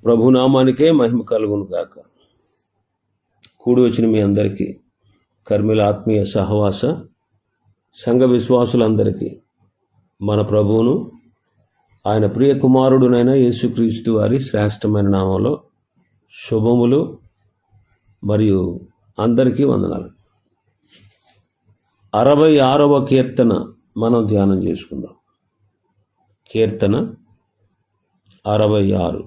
ప్రభునామానికే మహిమ కలుగును గాక. కూడి వచ్చిన మీ అందరికీ కర్మిల ఆత్మీయ సహవాస సంఘ విశ్వాసులందరికీ మన ప్రభువును ఆయన ప్రియ కుమారుడునైన యేసుక్రీస్తు వారి శ్రేష్టమైన నామంలో శుభములు మరియు అందరికీ వందనాలు. 66వ కీర్తన మనం ధ్యానం చేసుకుందాం. కీర్తన 66.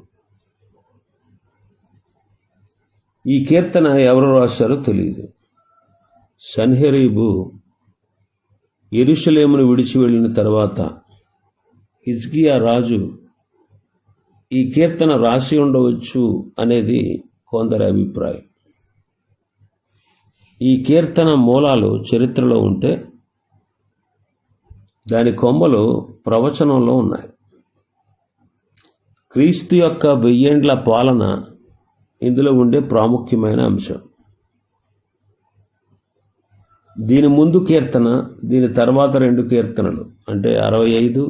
ఈ కీర్తన ఎవరు రాశారో తెలియదు. సన్హెరీబు యెరూషలేమును విడిచి వెళ్ళిన తర్వాత హిజ్కియా రాజు ఈ కీర్తన రాసి ఉండవచ్చు అనేది కొందరి అభిప్రాయం. ఈ కీర్తన మూలాలు చరిత్రలో ఉంటే దాని కొమ్మలు ప్రవచనంలో ఉన్నాయి. క్రీస్తు యొక్క 1000 ఏండ్ల పాలన ఇందులో ఉండే ప్రాముఖ్యమైన అంశం. దీని ముందు కీర్తన, దీని తర్వాత 2 కీర్తనలు అంటే 65,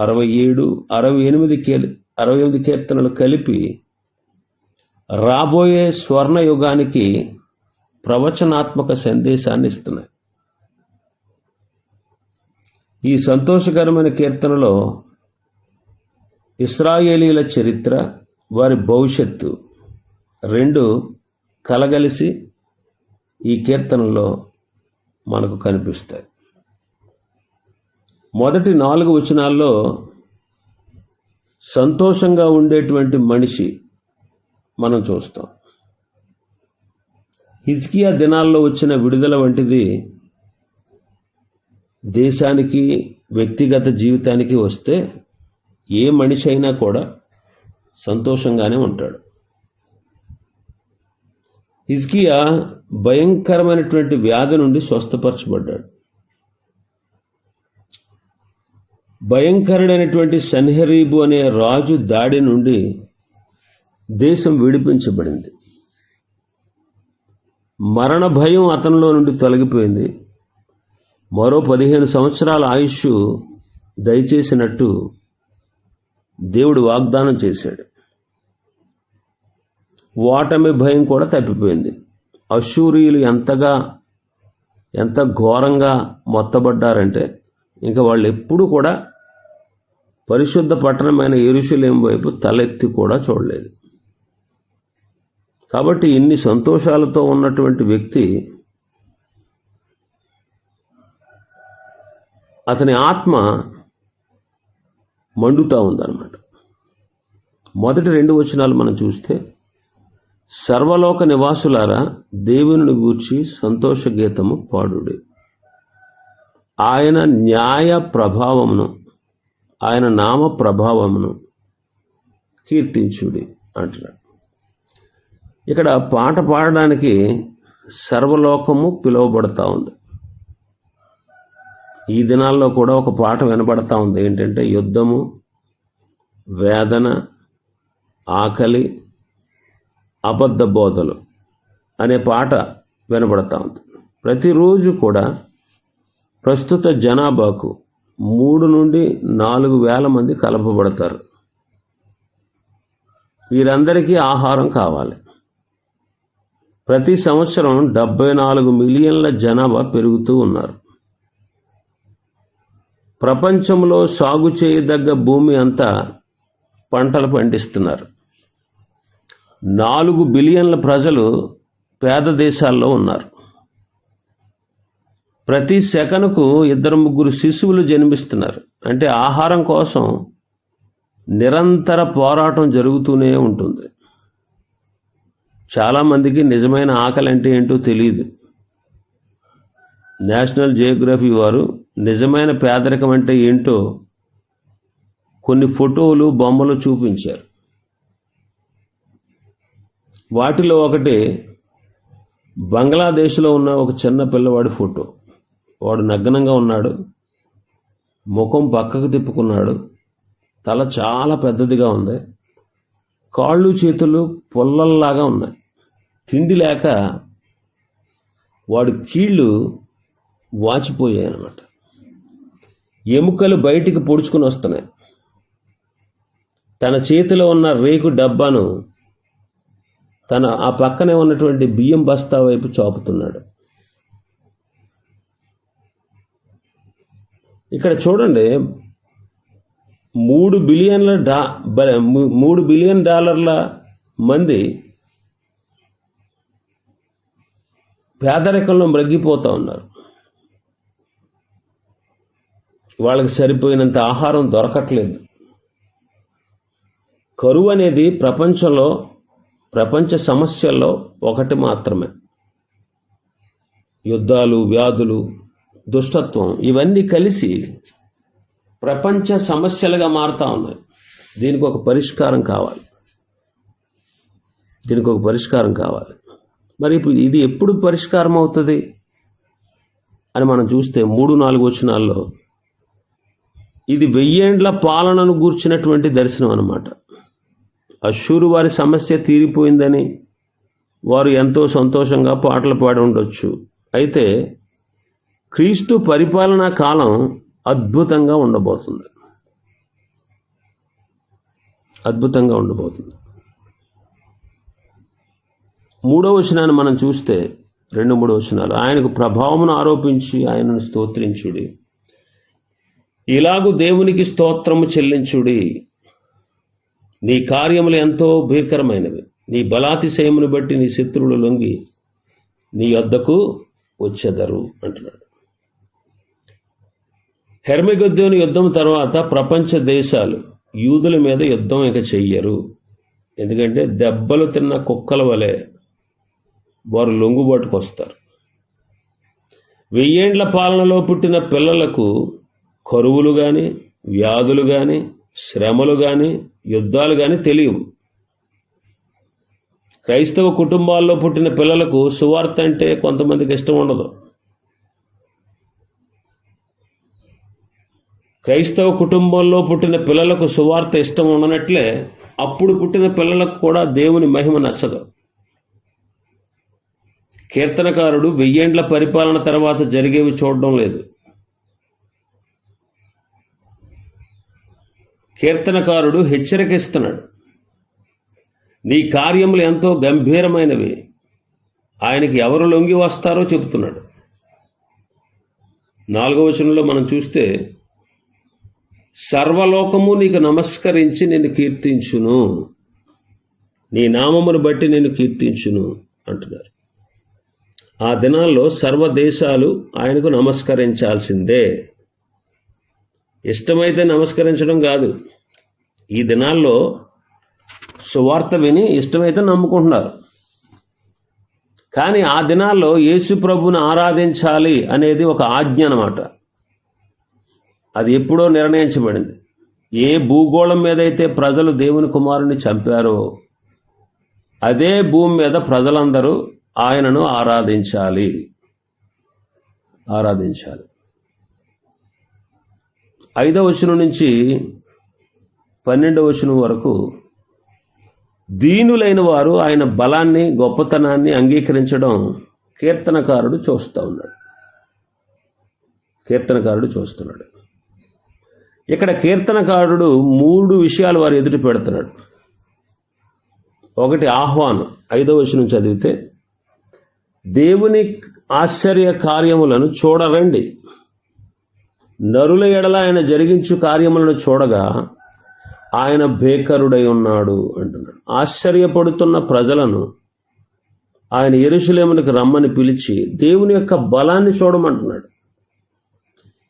66, 67, 68 కీర్తనలు కలిపి రాబోయే స్వర్ణ యుగానికి ప్రవచనాత్మక సందేశాన్ని ఇస్తున్నాయి. ఈ సంతోషకరమైన కీర్తనలో ఇశ్రాయేలీల చరిత్ర, వారి భవిష్యత్తు 2 కలగలిసి ఈ కీర్తనలో మనకు కనిపిస్తాయి. మొదటి 4 వచనాల్లో సంతోషంగా ఉండేటువంటి మనిషి మనం చూస్తాం. హిజ్కియా దినాల్లో వచ్చిన విడుదల వంటిది దేశానికి, వ్యక్తిగత జీవితానికి వస్తే ఏ మనిషి అయినా కూడా సంతోషంగానే ఉంటాడు. హిజ్కియా భయంకరమైనటువంటి వ్యాధి నుండి స్వస్థపరచబడ్డాడు. భయంకరుడైనటువంటి సన్హెరీబు అనే రాజు దాడి నుండి దేశం విడిపించబడింది. మరణ భయం అతనిలో నుండి తొలగిపోయింది. మరో 15 సంవత్సరాల ఆయుష్ దయచేసినట్టు దేవుడు వాగ్దానం చేశాడు. ఓటమి భయం కూడా తప్పిపోయింది. అష్షూరీయులు ఎంత ఘోరంగా మొత్తబడ్డారంటే ఇంకా వాళ్ళు ఎప్పుడూ కూడా పరిశుద్ధ పట్టణమైన యెరూషలేము వైపు తలెత్తి కూడా చూడలేదు. కాబట్టి ఇన్ని సంతోషాలతో ఉన్నటువంటి వ్యక్తి, అతని ఆత్మ మండుతూ ఉందన్నమాట. మొదటి 2 వచనాలు మనం చూస్తే, సర్వలోక నివాసులారా దేవుని గూర్చి సంతోష గీతము పాడుడి, ఆయన న్యాయ ప్రభావమును, ఆయన నామ ప్రభావమును కీర్తించుడి అంటున్నాడు. ఇక్కడ పాట పాడడానికి సర్వలోకము పిలువబడతా ఉంది. ఈ దినాల్లో కూడా ఒక పాట వినబడతా ఉంది. ఏంటంటే యుద్ధము, వేదన, ఆకలి, అబద్ధ బోధలు అనే పాట వినబడతా ఉంది. ప్రతిరోజు కూడా ప్రస్తుత జనాభాకు 3 నుండి 4 వేల మంది కలపబడతారు. వీరందరికీ ఆహారం కావాలి. ప్రతి సంవత్సరం 74 మిలియన్ల జనాభా పెరుగుతూ ఉన్నారు. ప్రపంచంలో సాగు చేయదగ్గ భూమి అంతా పంటలు పండిస్తున్నారు. 4 బిలియన్ల ప్రజలు పేద దేశాల్లో ఉన్నారు. ప్రతి సెకనుకు 2-3 శిశువులు జన్మిస్తున్నారు. అంటే ఆహారం కోసం నిరంతర పోరాటం జరుగుతూనే ఉంటుంది. చాలామందికి నిజమైన ఆకలి అంటే ఏంటో తెలియదు. నేషనల్ జియోగ్రఫీ వారు నిజమైన పేదరికం అంటే ఏంటో కొన్ని ఫోటోలు, బొమ్మలు చూపించారు. వాటిలో ఒకటి బంగ్లాదేశ్లో ఉన్న ఒక చిన్న పిల్లవాడి ఫోటో. వాడు నగ్నంగా ఉన్నాడు, ముఖం పక్కకు తిప్పుకున్నాడు, తల చాలా పెద్దదిగా ఉంది, కాళ్ళు చేతులు పొల్లల్లాగా ఉన్నాయి. తిండి లేక వాడి కీళ్ళు వాచిపోయాయి అన్నమాట. ఎముకలు బయటికి పొడుచుకుని వస్తున్నాయి. తన చేతిలో ఉన్న రేకు డబ్బాను ఆ పక్కనే ఉన్నటువంటి బియ్యం బస్తా వైపు చాపుతున్నాడు. ఇక్కడ చూడండి, $3 బిలియన్ మంది పేదరికంలో మ్రగ్గిపోతూ ఉన్నారు. వాళ్ళకి సరిపోయినంత ఆహారం దొరకట్లేదు. కరువు అనేది ప్రపంచ సమస్యల్లో ఒకటి మాత్రమే. యుద్ధాలు, వ్యాధులు, దుష్టత్వం ఇవన్నీ కలిసి ప్రపంచ సమస్యలుగా మారుతూ ఉన్నాయి. దీనికి ఒక పరిష్కారం కావాలి. మరి ఇప్పుడు ఇది ఎప్పుడు పరిష్కారం అవుతుంది అని మనం చూస్తే 3-4 వచనాల్లో ఇది 1000 ఏండ్ల పాలనను గూర్చినటువంటి దర్శనం అన్నమాట. అష్షూరు వారి సమస్య తీరిపోయిందని వారు ఎంతో సంతోషంగా పాటలు పాడి ఉండొచ్చు. అయితే క్రీస్తు పరిపాలనా కాలం అద్భుతంగా ఉండబోతుంది. 3వ వచనాన్ని మనం చూస్తే 2-3 వచనాలు, ఆయనకు ప్రభావమును ఆరోపించి ఆయనను స్తోత్రించుడి, ఇలాగు దేవునికి స్తోత్రము చెల్లించుడి. నీ కార్యములు ఎంతో భీకరమైనవి, నీ బలాతిశయమును బట్టి నీ శత్రువులు లొంగి నీ యొద్దకు వచ్చెదరు అంటున్నాడు. హెర్మగెద్దోను యుద్ధం తర్వాత ప్రపంచ దేశాలు యూదుల మీద యుద్ధం ఇక చెయ్యరు. ఎందుకంటే దెబ్బలు తిన్న కుక్కల వలె వారు లొంగుబాటుకు వస్తారు. 1000 ఏండ్ల పాలనలో పుట్టిన పిల్లలకు కరువులు కానీ, వ్యాధులు కానీ, శ్రమలు కానీ, యుద్ధాలు కానీ తెలియవు. క్రైస్తవ కుటుంబాల్లో పుట్టిన పిల్లలకు సువార్త అంటే కొంతమందికి ఇష్టం ఉండదు. క్రైస్తవ కుటుంబంలో పుట్టిన పిల్లలకు సువార్త ఇష్టం ఉండనట్లే అప్పుడు పుట్టిన పిల్లలకు కూడా దేవుని మహిమ నచ్చదు. కీర్తనకారుడు 1000 ఏండ్ల పరిపాలన తర్వాత జరిగేవి చూడడం లేదు. కీర్తనకారుడు హెచ్చరికిస్తున్నాడు, నీ కార్యములు ఎంతో గంభీరమైనవి, ఆయనకి ఎవరు లొంగి వస్తారో చెబుతున్నాడు. 4వ వచనంలో మనం చూస్తే, సర్వలోకము నీకు నమస్కరించి నిన్ను కీర్తించును, నీ నామమును బట్టి నిన్ను కీర్తించును అంటున్నారు. ఆ దినాల్లో సర్వదేశాలు ఆయనకు నమస్కరించాల్సిందే. ఇష్టమైతే నమస్కరించడం కాదు. ఈ దినాల్లో సువార్త విని ఇష్టమైతే నమ్ముకుంటున్నారు. కానీ ఆ దినాల్లో యేసు ప్రభువుని ఆరాధించాలి అనేది ఒక ఆజ్ఞ అన్నమాట. అది ఎప్పుడో నిర్ణయించబడింది. ఏ భూగోళం మీద అయితే ప్రజలు దేవుని కుమారుని చంపారో అదే భూమి మీద ప్రజలందరూ ఆయనను ఆరాధించాలి. 5వ వచనం నుంచి 12వ వచనం వరకు దీనులైన వారు ఆయన బలాన్ని, గొప్పతనాన్ని అంగీకరించడం కీర్తనకారుడు చూస్తున్నాడు. ఇక్కడ కీర్తనకారుడు 3 విషయాలు వారు ఎదుటి పెడుతున్నాడు. ఒకటి ఆహ్వానం. 5వ వచనం చదివితే, దేవుని ఆశ్చర్య కార్యములను చూడరండి, నరుల ఎడల ఆయన జరిగించు కార్యములను చూడగా ఆయన భేకరుడై ఉన్నాడు అంటున్నాడు. ఆశ్చర్యపడుతున్న ప్రజలను ఆయన యెరూషలేమునకు రమ్మని పిలిచి దేవుని యొక్క బలాన్ని చూడమంటున్నాడు.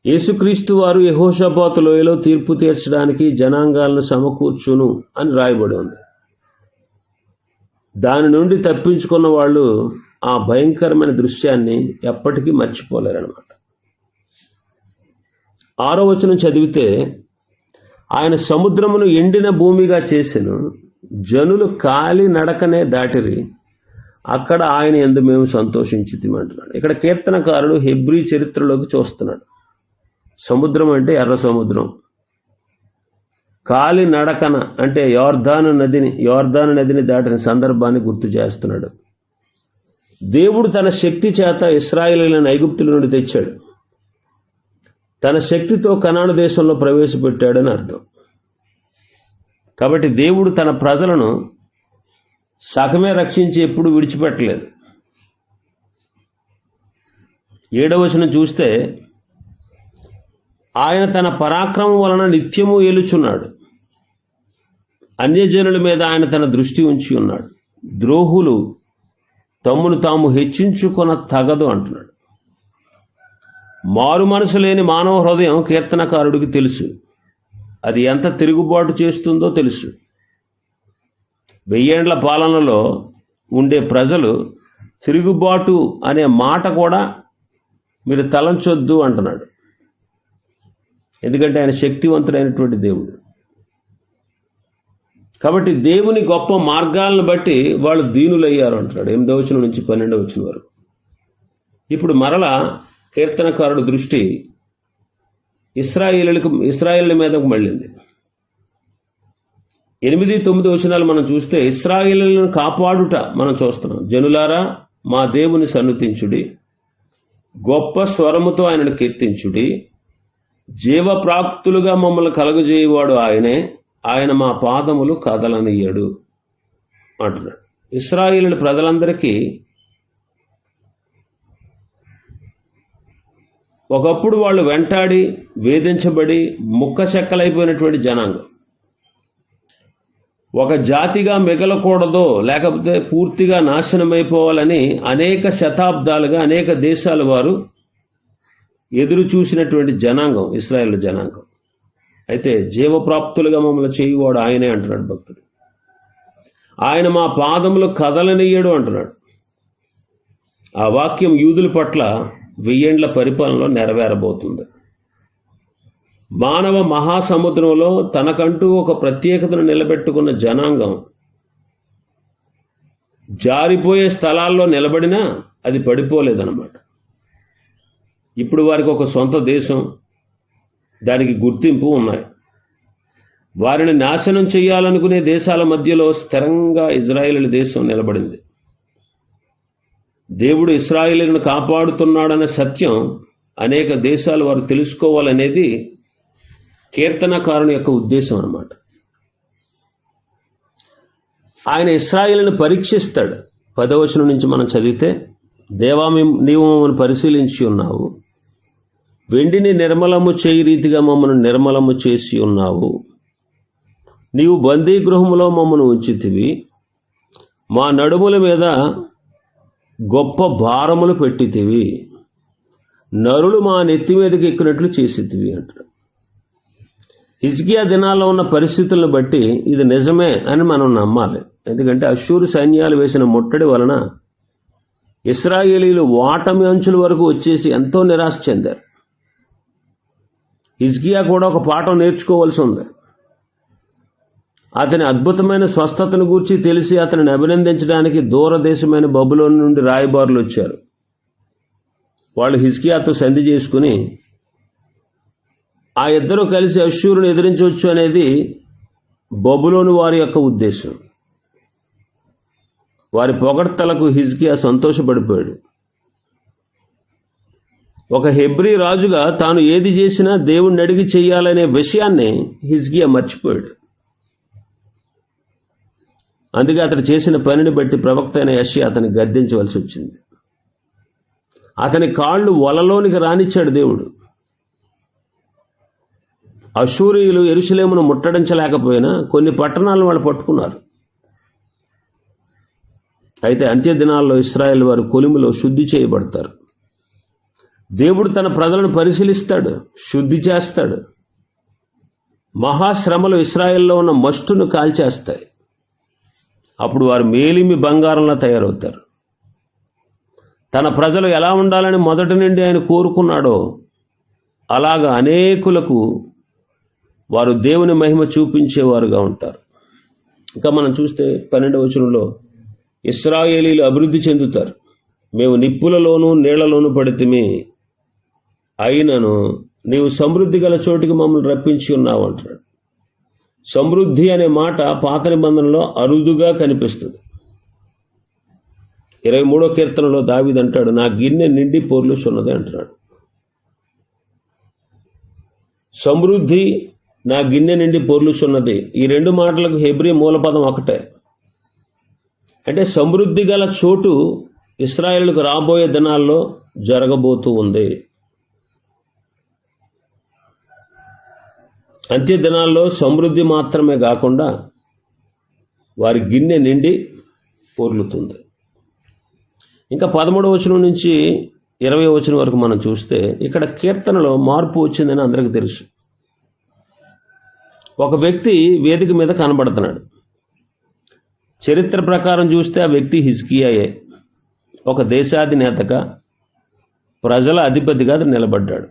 యేసుక్రీస్తు వారు యెహోషాపాతు లోయలో తీర్పు తీర్చడానికి జనాంగాలను సమకూర్చును అని రాయబడి ఉంది. దాని నుండి తప్పించుకున్న వాళ్ళు ఆ భయంకరమైన దృశ్యాన్ని ఎప్పటికీ మర్చిపోలేరన్నమాట. 6వ వచనం చదివితే, ఆయన సముద్రమును ఎండిన భూమిగా చేసెను, జనులు కాలి నడకనే దాటిరి, అక్కడ ఆయన యందు మేము సంతోషించితిమి అంటున్నాడు. ఇక్కడ కీర్తనకారుడు హెబ్రీ చరిత్రలోకి చూస్తున్నాడు. సముద్రం అంటే ఎర్ర సముద్రం, కాలి నడకన అంటే యోర్దాను నదిని దాటిన సందర్భాన్ని గుర్తు చేస్తున్నాడు. దేవుడు తన శక్తి చేత ఇశ్రాయేలీయులను ఐగుప్తుల నుండి తెచ్చాడు. తన శక్తితో కనాను దేశంలో ప్రవేశపెట్టాడని అర్థం. కాబట్టి దేవుడు తన ప్రజలను సగమే రక్షించి ఎప్పుడు విడిచిపెట్టలేదు. 7వ వచనం చూస్తే, ఆయన తన పరాక్రమం వలన నిత్యము ఏలుచున్నాడు. అన్యజనుల మీద ఆయన తన దృష్టి ఉంచి ఉన్నాడు. ద్రోహులు తమ్మును తాము హెచ్చించుకొన తగదు అంటున్నాడు. మారు మనసు లేని మానవ హృదయం కీర్తనకారుడికి తెలుసు. అది ఎంత తిరుగుబాటు చేస్తుందో తెలుసు. 1000 ఏండ్ల పాలనలో ఉండే ప్రజలు తిరుగుబాటు అనే మాట కూడా మీరు తలంచొద్దు అంటున్నాడు. ఎందుకంటే ఆయన శక్తివంతుడైనటువంటి దేవుడు. కాబట్టి దేవుని గొప్ప మార్గాలను బట్టి వాళ్ళు దీనులయ్యారు అంటున్నాడు 8వ వచనం నుంచి 12వ వచనం వరకు. ఇప్పుడు మరలా కీర్తనకారుడు దృష్టి ఇశ్రాయేలు మీదకు మళ్ళింది. 8-9 వచనాలు మనం చూస్తే ఇశ్రాయేలులను కాపాడుట మనం చూస్తున్నాం. జనులారా, మా దేవుని సన్నుతించుడి, గొప్ప స్వరముతో ఆయనను కీర్తించుడి. జీవప్రాప్తులుగా మమ్మల్ని కలుగజేయవాడు ఆయనే, ఆయన మా పాదములు కదలనియ్యడు అంటున్నాడు. ఇశ్రాయేలు ప్రజలందరికీ ఒకప్పుడు వాళ్ళు వెంటాడి వేధించబడి ముక్క చెక్కలైపోయినటువంటి జనాంగం. ఒక జాతిగా మిగలకూడదో లేకపోతే పూర్తిగా నాశనమైపోవాలని అనేక శతాబ్దాలుగా అనేక దేశాల వారు ఎదురు చూసినటువంటి జనాంగం ఇశ్రాయేలు జనాంగం. అయితే జీవప్రాప్తులుగా మమ్మల్ని చేయువాడు ఆయనే అంటున్నాడు భక్తుడు. ఆయన మా పాదములు కదలనియ్యడు అంటున్నాడు. ఆ వాక్యం యూదుల పట్ల 1000 ఏండ్ల పరిపాలనలో నెరవేరబోతుంది. మానవ మహాసముద్రంలో తనకంటూ ఒక ప్రత్యేకతను నిలబెట్టుకున్న జనాంగం జారిపోయే స్థలాల్లో నిలబడినా అది పడిపోలేదన్నమాట. ఇప్పుడు వారికి ఒక సొంత దేశం, దానికి గుర్తింపు ఉన్నాయి. వారిని నాశనం చేయాలనుకునే దేశాల మధ్యలో స్థిరంగా ఇజ్రాయేలు దేశం నిలబడింది. దేవుడు ఇశ్రాయేలును కాపాడుతున్నాడనే సత్యం అనేక దేశాలు వారు తెలుసుకోవాలనేది కీర్తనకారుని యొక్క ఉద్దేశం అన్నమాట. ఆయన ఇశ్రాయేలును పరీక్షిస్తాడు. 10వ వచనం నుంచి మనం చదివితే, దేవా, నీవు మమ్మల్ని పరిశీలించి ఉన్నావు, వెండిని నిర్మలము చేయి రీతిగా మమ్మల్ని నిర్మలము చేసి ఉన్నావు. నీవు బందీగృహములో మమ్మను ఉంచితివి, మా నడుముల మీద గొప్ప భారములు పెట్టితివి, నరులు మా నెత్తి మీదకి ఎక్కినట్లు చేసితివి అంటాడు. హిజ్కియా దినాల్లో ఉన్న పరిస్థితులను బట్టి ఇది నిజమే అని మనం నమ్మాలి. ఎందుకంటే అష్షూరు సైన్యాలు వేసిన ముట్టడి వలన ఇశ్రాయేలీలు ఓటమి అంచుల వరకు వచ్చేసి ఎంతో నిరాశ చెందారు. హిజ్కియా కూడా ఒక పాఠం నేర్చుకోవాల్సి ఉంది. అతని అద్భుతమైన స్వస్థతను గూర్చి తెలిసి అతనిని అభినందించడానికి దూరదేశమైన బబులోను నుండి రాయబారులు వచ్చారు. వాళ్ళు హిజ్కియాతో సంధి చేసుకుని ఆ ఇద్దరు కలిసి అష్షూరును ఎదిరించవచ్చు అనేది బబులోను వారి యొక్క ఉద్దేశం. వారి పొగడ్తలకు హిజ్కియా సంతోషపడిపోయాడు. ఒక హెబ్రీ రాజుగా తాను ఏది చేసినా దేవుణ్ణి అడిగి చెయ్యాలనే విషయాన్ని హిజ్కియా మర్చిపోయాడు. అందుకే అతడు చేసిన పనిని బట్టి ప్రవక్త అయిన యెషయా అతన్ని గద్దించవలసి వచ్చింది. అతని కాళ్ళు వలలోనికి రానిచ్చాడు దేవుడు. అష్షూరీయులు యెరూషలేమును ముట్టడించలేకపోయినా కొన్ని పట్టణాలను వాళ్ళు పట్టుకున్నారు. అయితే అంత్య దినాల్లో ఇశ్రాయేల్ వారు కొలిమిలో శుద్ధి చేయబడతారు. దేవుడు తన ప్రజలను పరిశీలిస్తాడు, శుద్ధి చేస్తాడు. మహాశ్రమలు ఇశ్రాయేల్లో ఉన్న మస్టును కాల్చేస్తాయి. అప్పుడు వారు మేలిమి బంగారంలా తయారవుతారు. తన ప్రజలు ఎలా ఉండాలని మొదటి నుండి ఆయన కోరుకున్నాడో అలాగా అనేకులకు వారు దేవుని మహిమ చూపించేవారుగా ఉంటారు. ఇంకా మనం చూస్తే 12వ వచనంలో ఇశ్రాయేలీలు అభివృద్ధి చెందుతారు. మేము నిప్పులలోనూ నీళ్లలోనూ పడితిమి, అయినను నీవు సమృద్ధి గల చోటికి మమ్మల్ని రప్పించి ఉన్నావు అంటాడు. సమృద్ధి అనే మాట పాత నిబంధనలో అరుదుగా కనిపిస్తుంది. 23వ కీర్తనలో దావీదు అంటాడు, నా గిన్నె నిండి పొర్లుచున్నది అంటున్నాడు. సమృద్ధి నా గిన్నె నిండి పొర్లుచున్నది. ఈ రెండు మాటలకు హెబ్రీ మూలపదం ఒకటే. అంటే సమృద్ధి గల చోటు ఇశ్రాయేలుకు రాబోయే దినాల్లో జరగబోతూ ఉంది. అంత్య దినాల్లో సమృద్ధి మాత్రమే కాకుండా వారి గిన్నె నిండి పొర్లుతుంది. ఇంకా 13వ వచనం నుంచి 20వ వచనం వరకు మనం చూస్తే ఇక్కడ కీర్తనలో మార్పు వచ్చిందని అందరికీ తెలుసు. ఒక వ్యక్తి వేదిక మీద కనబడుతున్నాడు. చరిత్ర ప్రకారం చూస్తే ఆ వ్యక్తి హిజ్కియాయే. ఒక దేశాధినేతగా ప్రజల అధిపతిగా నిలబడ్డాడు.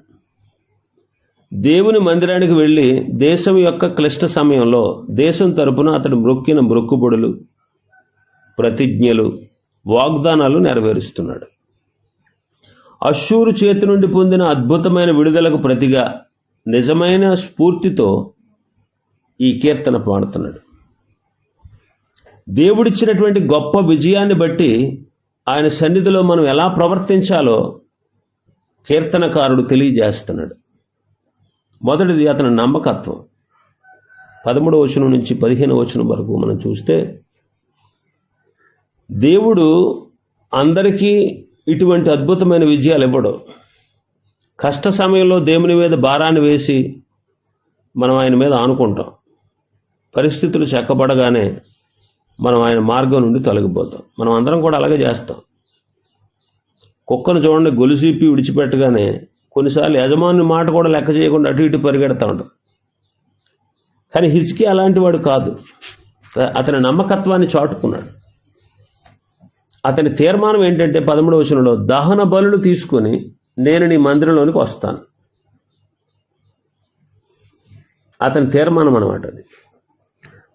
దేవుని మందిరానికి వెళ్ళి దేశం యొక్క క్లిష్ట సమయంలో దేశం తరపున అతడు మ్రొక్కిన మ్రొక్కుబడులు, ప్రతిజ్ఞలు, వాగ్దానాలు నెరవేరుస్తున్నాడు. అష్షూరు చేతి నుండి పొందిన అద్భుతమైన విడుదలకు ప్రతిగా నిజమైన స్ఫూర్తితో ఈ కీర్తన పాడుతున్నాడు. దేవుడిచ్చినటువంటి గొప్ప విజయాన్ని బట్టి ఆయన సన్నిధిలో మనం ఎలా ప్రవర్తించాలో కీర్తనకారుడు తెలియజేస్తున్నాడు. మొదటిది అతని నమ్మకత్వం. 13వ వచనం నుంచి 15వ వచనం వరకు మనం చూస్తే దేవుడు అందరికీ ఇటువంటి అద్భుతమైన విజయాలు ఇవ్వడు. కష్ట సమయంలో దేవుని మీద భారాన్ని వేసి మనం ఆయన మీద ఆనుకుంటాం. పరిస్థితులు చెక్కబడగానే మనం ఆయన మార్గం నుండి తొలగిపోతాం. మనం అందరం కూడా అలాగే చేస్తాం. కుక్కను చూడండి, గొలుసీపి విడిచిపెట్టగానే కొన్నిసార్లు యజమాని మాట కూడా లెక్క చేయకుండా అటు ఇటు పరిగెడతా ఉంటాం. కానీ హిజ్కియా అలాంటి వాడు కాదు. అతని నమ్మకత్వాన్ని చాటుకున్నాడు. అతని తీర్మానం ఏంటంటే 13వ వచనంలో, దహన బలులు తీసుకొని నేను నీ మందిరంలోనికి వస్తాను. అతని తీర్మానం అన్నమాట అది.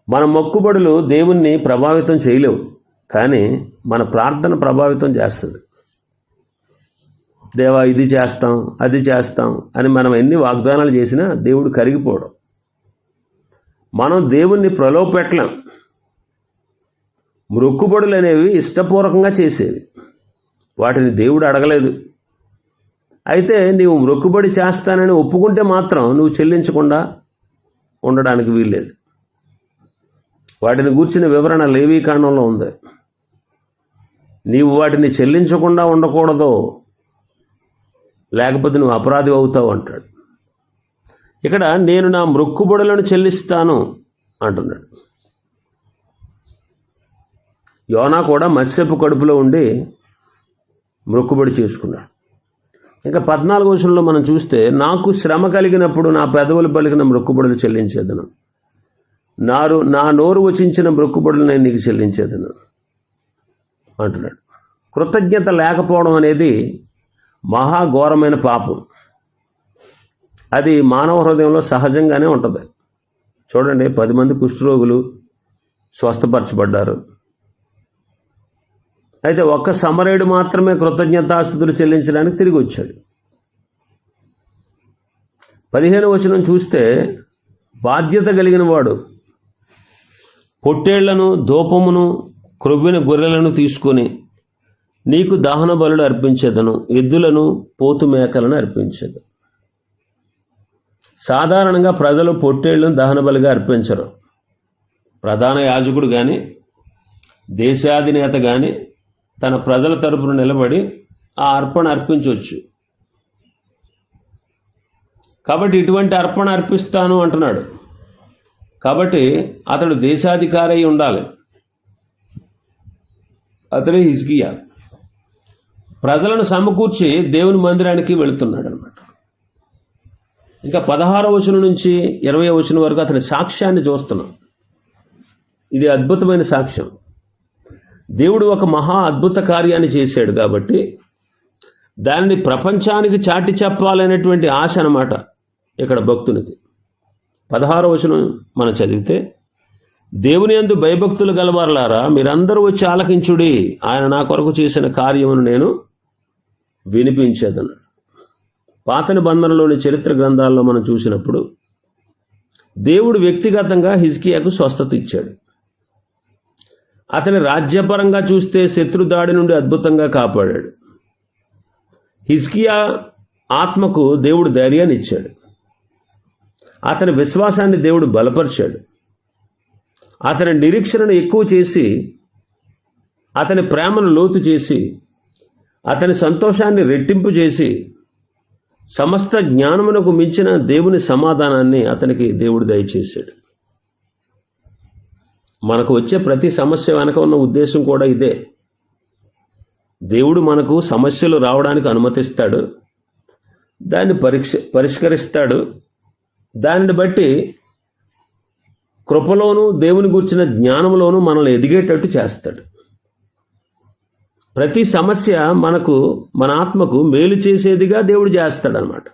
మన మొక్కుబడులు దేవుణ్ణి ప్రభావితం చేయలేవు, కానీ మన ప్రార్థన ప్రభావితం చేస్తుంది. దేవా ఇది చేస్తాం, అది చేస్తాం అని మనం ఎన్ని వాగ్దానాలు చేసినా దేవుడు కరిగిపోవడం. మనం దేవుణ్ణి ప్రలోభపెట్టలేం. మొక్కుబడులు అనేవి ఇష్టపూర్వకంగా చేసేవి, వాటిని దేవుడు అడగలేదు. అయితే నీవు మొక్కుబడి చేస్తానని ఒప్పుకుంటే మాత్రం నువ్వు చెల్లించకుండా ఉండడానికి వీల్లేదు. వాటిని గూర్చిన వివరణ లేవీకాండంలో ఉంది. నీవు వాటిని చెల్లించకుండా ఉండకూడదు, లేకపోతే నువ్వు అపరాధి అవుతావు అంటాడు. ఇక్కడ నేను నా మొక్కుబడులను చెల్లిస్తాను అంటున్నాడు. యోనా కూడా మత్స్యపు కడుపులో ఉండి మొక్కుబడి చేసుకున్నాడు. ఇంకా 14వ వచనంలో మనం చూస్తే, నాకు శ్రమ కలిగినప్పుడు నా పెదవులు పలికిన మొక్కుబడులు చెల్లించేదను, నా నోరు వచించిన మొక్కుబడులు నేను నీకు చెల్లించేదను అంటున్నాడు. కృతజ్ఞత లేకపోవడం అనేది మహాఘోరమైన పాపం. అది మానవ హృదయంలో సహజంగానే ఉంటుంది. చూడండి, 10 మంది కుష్ఠరోగులు స్వస్థపరచబడ్డారు. అయితే ఒక్క సమరయుడు మాత్రమే కృతజ్ఞతాస్తుతులు చెల్లించడానికి తిరిగి వచ్చాడు. 15వ వచనం చూస్తే, బాధ్యత కలిగిన వాడు పొట్టేళ్లను, ధూపమును, క్రొవ్విన గొర్రెలను తీసుకొని నీకు దహన బలులు అర్పించేదను, ఎద్దులను, పోతు మేకలను అర్పించేది. సాధారణంగా ప్రజలు పొట్టేళ్లను దహన బలిగా అర్పించరు. ప్రధాన యాజకుడు కానీ దేశాధినేత కానీ తన ప్రజల తరపున నిలబడి ఆ అర్పణ అర్పించవచ్చు. కాబట్టి ఇటువంటి అర్పణ అర్పిస్తాను అంటున్నాడు. కాబట్టి అతడు దేశాధికారి అయి ఉండాలి. అతడే హిజ్కియా. ప్రజలను సమకూర్చి దేవుని మందిరానికి వెళుతున్నాడు అన్నమాట. ఇంకా 16వ వచనం నుంచి 20వ వచనం వరకు అతని సాక్ష్యాన్ని చూస్తున్నాం. ఇది అద్భుతమైన సాక్ష్యం. దేవుడు ఒక మహా అద్భుత కార్యాన్ని చేశాడు కాబట్టి దానిని ప్రపంచానికి చాటి చెప్పాలనేటువంటి ఆశ అన్నమాట ఇక్కడ భక్తునికి. 16వ వచనం మనం చదివితే, దేవుని యందు భయభక్తులు గలవారులారా, మీరందరూ వచ్చి ఆలకించుడి, ఆయన నా కొరకు చేసిన కార్యమును నేను వినిపించేదను. పాత నిబంధనలోని చరిత్ర గ్రంథాల్లో మనం చూసినప్పుడు దేవుడు వ్యక్తిగతంగా హిజ్కియాకు స్వస్థత ఇచ్చాడు. అతని రాజ్యపరంగా చూస్తే శత్రుదాడి నుండి అద్భుతంగా కాపాడాడు. హిజ్కియా ఆత్మకు దేవుడు ధైర్యాన్ని ఇచ్చాడు. అతని విశ్వాసాన్ని దేవుడు బలపరిచాడు. అతని నిరీక్షణను ఎక్కువ చేసి, అతని ప్రేమను లోతు చేసి, అతని సంతోషాన్ని రెట్టింపు చేసి, సమస్త జ్ఞానమునకు మించిన దేవుని సమాధానాన్ని అతనికి దేవుడు దయచేశాడు. మనకు వచ్చే ప్రతి సమస్య వెనక ఉన్న ఉద్దేశం కూడా ఇదే. దేవుడు మనకు సమస్యలు రావడానికి అనుమతిస్తాడు, దాన్ని పరిష్కరిస్తాడు. దానిని బట్టి కృపలోను దేవుని గురించిన జ్ఞానంలోనూ మనల్ని ఎదిగేటట్టు చేస్తాడు. ప్రతి సమస్య మన ఆత్మకు మేలు చేసేదిగా దేవుడు చేస్తాడనమాట.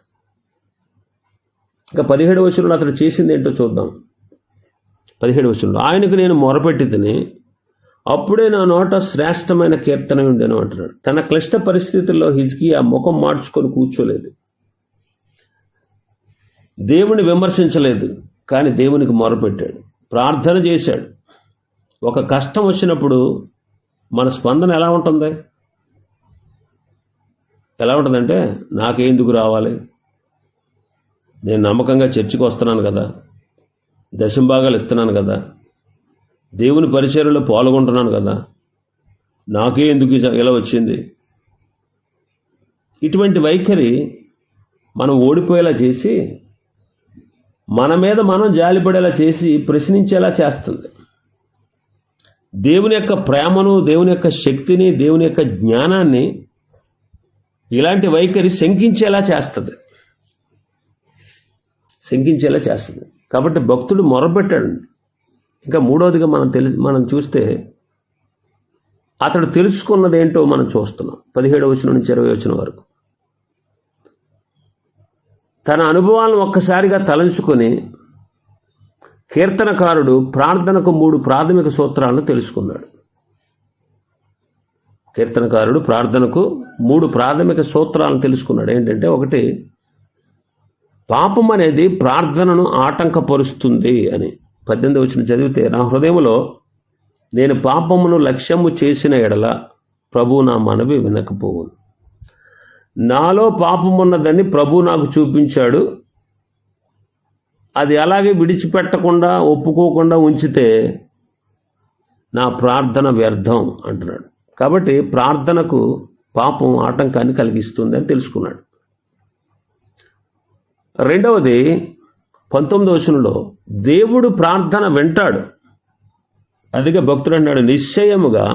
ఇంకా 17వ వచనంలో అతడు చేసింది ఏంటో చూద్దాం. 17వ వచనంలో, ఆయనకు నేను మొరపెట్టి తిని అప్పుడే నా నోట శ్రేష్టమైన కీర్తన ఉండేను అంటున్నాడు. తన క్లిష్ట పరిస్థితుల్లో హిజ్కియా ముఖం మార్చుకొని కూర్చోలేదు, దేవుని విమర్శించలేదు, కానీ దేవునికి మొరపెట్టాడు, ప్రార్థన చేశాడు. ఒక కష్టం వచ్చినప్పుడు మన స్పందన ఎలా ఉంటుందంటే, నాకెందుకు రావాలి, నేను నమ్మకంగా చర్చికి వస్తున్నాను కదా, దశంభాగాలు ఇస్తున్నాను కదా, దేవుని పరిచర్యలో పాల్గొంటున్నాను కదా, నాకే ఎందుకు ఇలా వచ్చింది. ఇటువంటి వైఖరి మనం ఓడిపోయేలా చేసి, మన మీద మనం జాలిపడేలా చేసి, ప్రశ్నించేలా చేస్తుంది. దేవుని యొక్క ప్రేమను, దేవుని యొక్క శక్తిని, దేవుని యొక్క జ్ఞానాన్ని ఇలాంటి వైఖరి శంకించేలా చేస్తుంది. కాబట్టి భక్తుడు మొరపెట్టాడు. ఇంకా మూడవదిగా మనం చూస్తే, అతడు తెలుసుకున్నది ఏంటో మనం చూస్తున్నాం. 17వ వచనం నుంచి 20వ వచనం వరకు తన అనుభవాలను ఒక్కసారిగా తలంచుకొని కీర్తనకారుడు ప్రార్థనకు 3 ప్రాథమిక సూత్రాలను తెలుసుకున్నాడు. కీర్తనకారుడు ప్రార్థనకు 3 ప్రాథమిక సూత్రాలను తెలుసుకున్నాడు. ఏంటంటే, ఒకటి, పాపం అనేది ప్రార్థనను ఆటంకపరుస్తుంది అని. 18వ వచనం చదివితే, నా హృదయంలో నేను పాపమును లక్ష్యము చేసిన ఎడల ప్రభువు నా మనవి వినకపోవును. నాలో పాపమున్నదని ప్రభువు నాకు చూపించాడు, అది అలాగే విడిచిపెట్టకుండా ఒప్పుకోకుండా ఉంచితే నా ప్రార్థన వ్యర్థం అంటున్నాడు. కాబట్టి ప్రార్థనకు పాపం ఆటంకాన్ని కలిగిస్తుంది అని తెలుసుకున్నాడు. రెండవది, 19వ వచనంలో దేవుడు ప్రార్థన వింటాడు. అందుకే భక్తుడు అన్నాడు, నిశ్చయముగా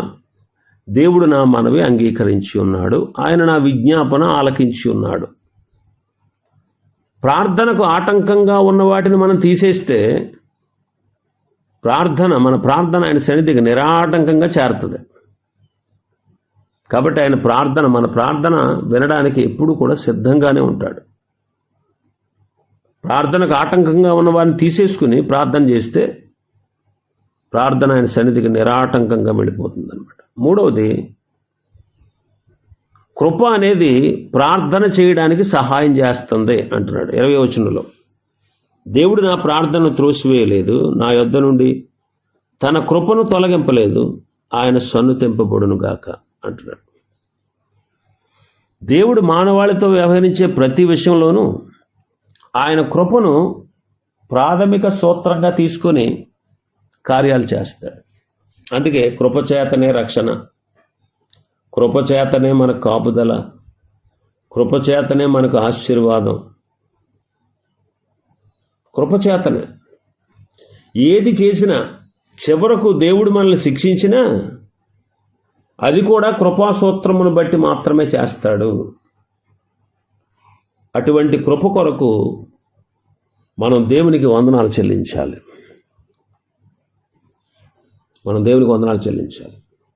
దేవుడు నా మనవి అంగీకరించి ఉన్నాడు, ఆయన నా విజ్ఞాపన ఆలకించి ఉన్నాడు. ప్రార్థనకు ఆటంకంగా ఉన్న వాటిని మనం తీసేస్తే మన ప్రార్థన ఆయన సన్నిధికి నిరాటంకంగా చేరుతుంది. కాబట్టి ఆయన మన ప్రార్థన వినడానికి ఎప్పుడు కూడా సిద్ధంగానే ఉంటాడు. ప్రార్థనకు ఆటంకంగా ఉన్న వారిని తీసేసుకుని ప్రార్థన చేస్తే ప్రార్థన ఆయన సన్నిధికి నిరాటంకంగా వెళ్ళిపోతుంది అనమాట. మూడవది, కృప అనేది ప్రార్థన చేయడానికి సహాయం చేస్తుంది అంటున్నాడు 20వ వచనంలో. దేవుడు నా ప్రార్థనను త్రోసివేయలేదు, నా యొద్ద నుండి తన కృపను తొలగింపలేదు, ఆయన సన్నుతింపబడును గాక అంటున్నాడు. దేవుడు మానవాళితో వ్యవహరించే ప్రతి విషయంలోనూ ఆయన కృపను ప్రాథమిక సూత్రంగా తీసుకొని కార్యాలు చేస్తాడు. అందుకే కృపచేతనే రక్షణ, కృపచేతనే మనకు కాపుదల, కృపచేతనే మనకు ఆశీర్వాదం. కృపచేతనే ఏది చేసినా, చివరకు దేవుడు మనల్ని శిక్షించినా అది కూడా కృపాసూత్రమును బట్టి మాత్రమే చేస్తాడు. అటువంటి కృప కొరకు మనం దేవునికి వందనాలు చెల్లించాలి.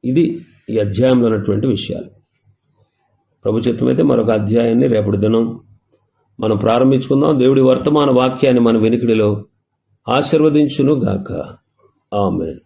ఇది ఈ అధ్యాయంలో ఉన్నటువంటి విషయాలు. ప్రభు చిత్తమైతే మరొక అధ్యాయాన్ని రేపటి దినం మనం ప్రారంభించుకుందాం. దేవుడి వర్తమాన వాక్యాన్ని మన వెనుకడిలో ఆశీర్వదించును గాక. ఆమేన్.